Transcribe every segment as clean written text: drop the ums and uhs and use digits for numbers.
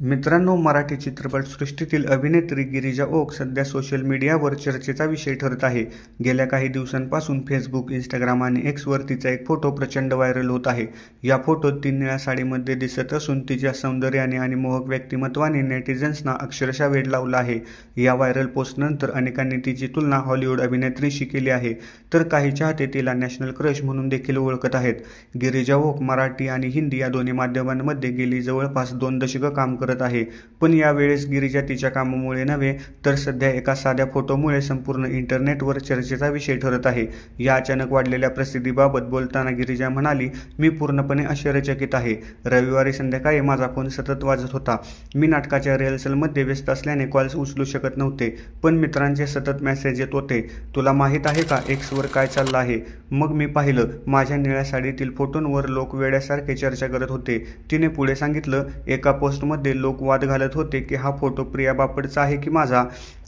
मित्रांनो, मराठी चित्रपटसृष्टीतील अभिनेत्री गिरिजा ओक सध्या सोशल मीडियावर चर्चेचा विषय ठरत आहे. गेल्या काही दिवसांपासून फेसबुक, इंस्टाग्राम आणि एक्सवर तिचा एक फोटो प्रचंड व्हायरल होत आहे. या फोटोत ती निळ्या साडीमध्ये दिसत असून तिच्या सौंदर्याने आणि मोहक व्यक्तिमत्वाने नेटिझन्सना अक्षरशः वेड लावलं आहे. या व्हायरल पोस्टनंतर अनेकांनी तिची तुलना हॉलिवूड अभिनेत्रीशी केली आहे, तर काही चाहते तिला नॅशनल क्रश म्हणून देखील ओळखत आहेत. गिरिजा ओक मराठी आणि हिंदी या दोन्ही माध्यमांमध्ये गेली जवळपास 2 दशकं काम करत आहे. पण यावेळेस गिरिजा तिच्या कामामुळे नव्हे, तर सध्या एका साध्या फोटोमुळे संपूर्ण इंटरनेटवर चर्चेचा विषय ठरत आहे. या अचानक वाढलेल्या प्रसिद्धीबाबत बोलताना गिरिजा म्हणाली, "मी पूर्णपणे आश्चर्यचकित आहे. रविवारी संध्याकाळी माझा फोन सतत वाजत होता. मी नाटकाच्या रिहर्सलमध्ये व्यस्त असल्याने कॉल्स उचलू शकत नव्हते, पण मित्रांचे सतत मेसेज येत होते, 'तुला माहीत आहे का एक्सवर काय चाललं आहे?' मग मी पाहिलं. माझ्या निळ्या साडीतील फोटोंवर लोक वेड्यासारखे चर्चा करत होते." तिने पुढे सांगितलं, "एका पोस्टमध्ये लोक वाद घालत होते की हा फोटो प्रिया बापटचा आहे की माझा.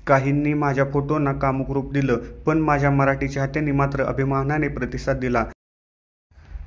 काहींनी माझ्या फोटोंना कामुक रूप दिलं, पण माझ्या मराठी चाहत्यांनी मात्र अभिमानाने प्रतिसाद दिला."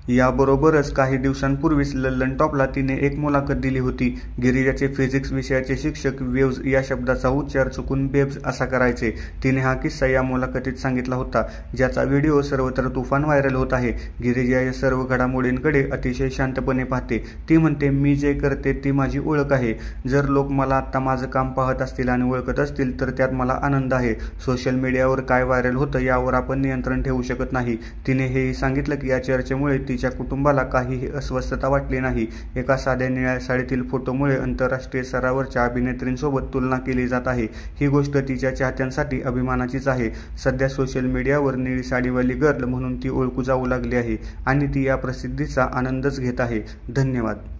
याबरोबरच काही दिवसांपूर्वीच लल्लन टॉपला तिने एक मुलाखत दिली होती. गिरिजाचे फिजिक्स विषयाचे शिक्षक वेव्ज या शब्दाचा उच्चार चुकून बेब्स असा करायचे. तिने हा किस्सा या मुलाखतीत सांगितला होता, ज्याचा व्हिडिओ सर्वत्र तुफान व्हायरल होत आहे. गिरिजा या सर्व घडामोडींकडे अतिशय शांतपणे पाहते. ती म्हणते, "मी जे करते ती माझी ओळख आहे. जर लोक मला आत्ता माझं काम पाहत असतील आणि ओळखत असतील तर त्यात मला आनंद आहे. सोशल मीडियावर काय व्हायरल होतं यावर आपण नियंत्रण ठेवू शकत नाही." तिने हेही सांगितलं की या चर्चेमुळे तिच्या कुटुंबाला काहीही अस्वस्थता वाटली नाही. एका साध्या निळ्या साडीतील फोटोमुळे आंतरराष्ट्रीय स्तरावरच्या अभिनेत्रींसोबत तुलना केली जात आहे. ही गोष्ट तिच्या चाहत्यांसाठी अभिमानाचीच आहे. सध्या सोशल मीडियावर निळी साडीवाली गर्ल म्हणून ती ओळखू जाऊ लागली आहे आणि ती या प्रसिद्धीचा आनंदच घेत आहे. धन्यवाद.